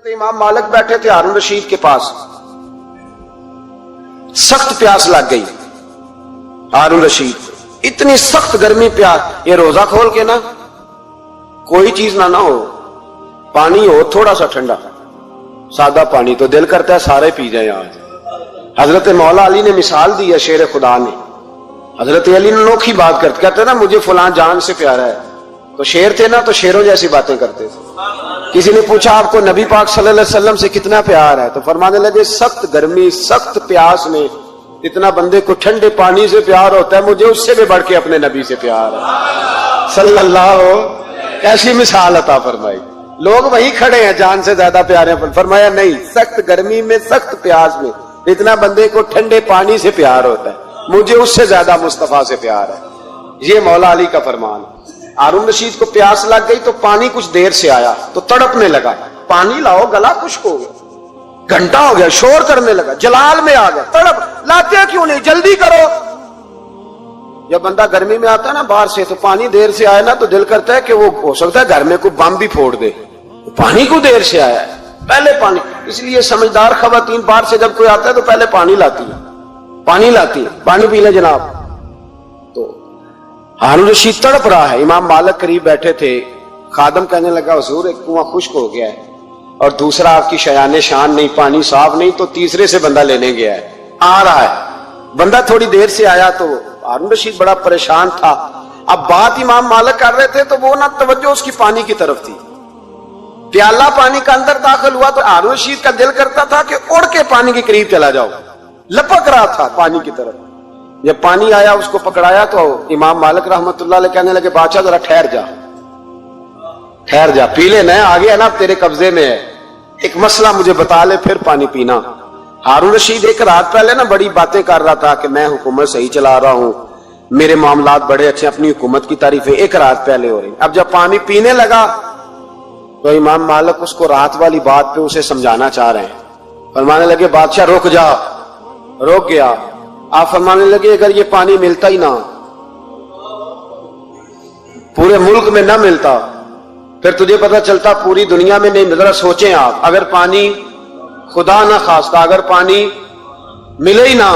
امام مالک بیٹھے تھے ہارون رشید کے پاس، سخت پیاس لگ گئی ہارون رشید، اتنی سخت گرمی پیاس، یہ روزہ کھول کے نا کوئی چیز نہ ہو، پانی ہو تھوڑا سا ٹھنڈا سادہ پانی، تو دل کرتا ہے سارے پی جائیں آج۔ حضرت مولا علی نے مثال دی ہے، شیر خدا نے، حضرت علی نے انوکھی بات کرتے، کہتے ہیں نا مجھے فلاں جان سے پیارا ہے، تو شیر تھے نا تو شیروں جیسی باتیں کرتے تھے۔ کسی نے پوچھا آپ کو نبی پاک صلی اللہ علیہ وسلم سے کتنا پیار ہے، تو فرمانے لگے سخت گرمی سخت پیاس میں اتنا بندے کو ٹھنڈے پانی سے پیار ہوتا ہے، مجھے اس سے بھی بڑھ کے اپنے نبی سے پیار ہے صلی اللہ۔ کیسی مثال عطا فرمائی، لوگ وہی کھڑے ہیں جان سے زیادہ پیارے ہیں، فرمایا نہیں، سخت گرمی میں سخت پیاس میں اتنا بندے کو ٹھنڈے پانی سے پیار ہوتا ہے، مجھے اس سے زیادہ مصطفیٰ سے پیار ہے۔ یہ مولا علی کا فرمان۔ ہارون رشید کو پیاس لگ گئی تو پانی کچھ دیر سے آیا تو تڑپنے لگا، پانی لاؤ گلا خشک ہو گیا، گھنٹہ ہو گیا، شور کرنے لگا، جلال میں آ گیا، تڑپ، لاتے کیوں نہیں، جلدی کرو۔ جب بندہ گرمی میں آتا ہے نا باہر سے تو پانی دیر سے آئے نا تو دل کرتا ہے کہ وہ ہو سکتا ہے گھر میں کوئی بم بھی پھوڑ دے، پانی کو دیر سے آیا ہے، پہلے پانی۔ اس لیے سمجھدار خواتین باہر سے جب کوئی آتا ہے تو پہلے پانی لاتی ہے، پانی لاتی ہے، پانی پی لے جناب۔ تو ہارون رشید تڑپ رہا ہے، امام مالک قریب بیٹھے تھے، خادم کہنے لگا حضور ایک کنواں خشک ہو گیا ہے اور دوسرا آپ کی شایان شان نہیں، پانی صاف نہیں، تو تیسرے سے بندہ لینے گیا ہے، آ رہا ہے۔ بندہ تھوڑی دیر سے آیا تو ہارون رشید بڑا پریشان تھا۔ اب بات امام مالک کر رہے تھے تو وہ نہ توجہ اس کی پانی کی طرف تھی، پیالہ پانی کا اندر داخل ہوا تو ہارون رشید کا دل کرتا تھا کہ اڑ کے پانی کے قریب چلا جاؤ، لپک رہا تھا پانی کی طرف۔ جب پانی آیا اس کو پکڑایا تو امام مالک رحمت اللہ علیہ کہنے لگے بادشاہ ذرا ٹھہر جا، ٹھہر جا، پی لے، نہ آگے ہے نا تیرے قبضے میں ہے، ایک مسئلہ مجھے بتا لے پھر پانی پینا۔ ہارون رشید ایک رات پہلے نا بڑی باتیں کر رہا تھا کہ میں حکومت صحیح چلا رہا ہوں، میرے معاملات بڑے اچھے، اپنی حکومت کی تعریفیں ایک رات پہلے ہو رہی۔ اب جب پانی پینے لگا تو امام مالک اس کو رات والی بات پہ اسے سمجھانا چاہ رہے ہیں، فرمانے لگے بادشاہ رک جا، رک گیا۔ آپ فرمانے لگے اگر یہ پانی ملتا ہی نہ، پورے ملک میں نہ ملتا، پھر تجھے پتہ چلتا پوری دنیا میں نہیں، ذرا سوچیں آپ، اگر پانی خدا نہ خواستہ اگر پانی ملے ہی نہ،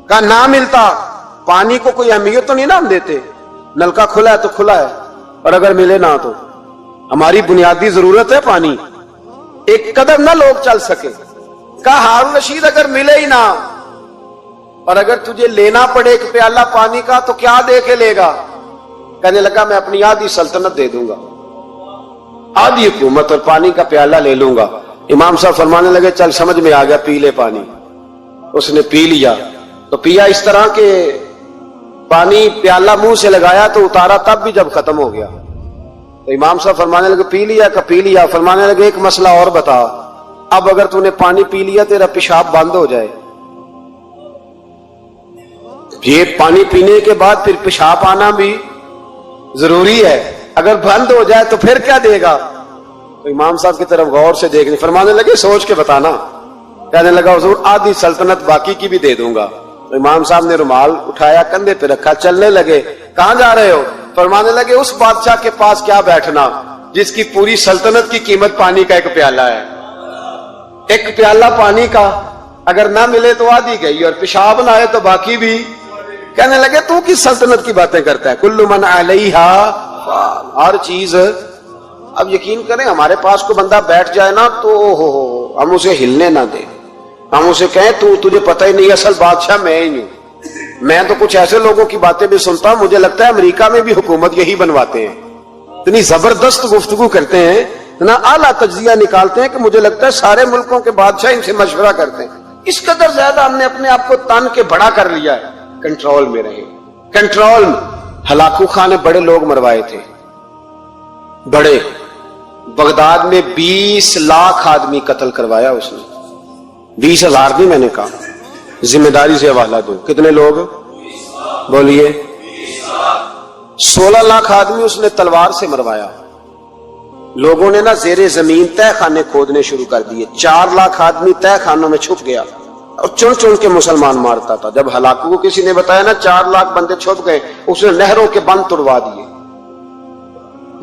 کا نہ ملتا، پانی کو کوئی اہمیت تو نہیں نا ہم دیتے، نلکا کھلا ہے تو کھلا ہے، اور اگر ملے نہ تو ہماری بنیادی ضرورت ہے پانی، ایک قدم نہ لوگ چل سکے۔ کہا ہارون رشید اگر ملے ہی نہ اور اگر تجھے لینا پڑے ایک پیالہ پانی کا تو کیا دے کے لے گا؟ کہنے لگا میں اپنی آدھی سلطنت دے دوں گا، آدھی حکومت اور پانی کا پیالہ لے لوں گا۔ امام صاحب فرمانے لگے چل سمجھ میں آ گیا، پی لے پانی۔ اس نے پی لیا تو پیا اس طرح کہ پانی پیالہ منہ سے لگایا تو اتارا تب بھی جب ختم ہو گیا تو امام صاحب فرمانے لگے پی لیا کہ پی لیا؟ فرمانے لگے ایک مسئلہ اور بتا، اب اگر تو نے پانی پی لیا تیرا پیشاب بند ہو جائے، یہ پانی پینے کے بعد پھر پیشاب آنا بھی ضروری ہے، اگر بند ہو جائے تو پھر کیا دے گا؟ تو امام صاحب کی طرف غور سے دیکھنے، فرمانے لگے سوچ کے بتانا۔ کہنے لگا حضور آدھی سلطنت باقی کی بھی دے دوں گا۔ تو امام صاحب نے رومال اٹھایا کندھے پہ رکھا، چلنے لگے۔ کہاں جا رہے ہو؟ فرمانے لگے اس بادشاہ کے پاس کیا بیٹھنا جس کی پوری سلطنت کی قیمت پانی کا ایک پیالہ ہے، ایک پیالہ پانی کا اگر نہ ملے تو آدھی گئی اور پیشاب نہ آئے تو باقی بھی۔ کہنے لگے تو کس سلطنت کی باتیں کرتا ہے، کل من علیہا فان، ہر چیز۔ اب یقین کریں ہمارے پاس کو بندہ بیٹھ جائے نا تو ہم اسے ہلنے نہ دیں، ہم اسے کہیں تجھے پتہ ہی نہیں اصل بادشاہ میں ہی ہوں۔ میں تو کچھ ایسے لوگوں کی باتیں بھی سنتا ہوں، مجھے لگتا ہے امریکہ میں بھی حکومت یہی بنواتے ہیں، اتنی زبردست گفتگو کرتے ہیں، اتنا اعلیٰ تجزیہ نکالتے ہیں کہ مجھے لگتا ہے سارے ملکوں کے بادشاہ ان سے مشورہ کرتے ہیں۔ اس قدر زیادہ ہم نے اپنے آپ کو تن کے بڑا کر لیا ہے، کنٹرول میں رہے، کنٹرول میں۔ ہلاکو خان نے بڑے لوگ مروائے تھے، بڑے، بغداد میں 20 لاکھ آدمی قتل کروایا اس نے، 20,000 نہیں میں نے کہا، ذمہ داری سے حوالہ دو، کتنے لوگ بولیے؟ 16 لاکھ آدمی اس نے تلوار سے مروایا۔ لوگوں نے نا زیر زمین تہ خانے کھودنے شروع کر دیے، 4 لاکھ آدمی تہ خانوں میں چھپ گیا اور چن چن کے مسلمان مارتا تھا۔ جب ہلاکو کو کسی نے بتایا نا 4 لاکھ بندے چھپ گئے، اس نے نہروں کے بند توڑوا دیے،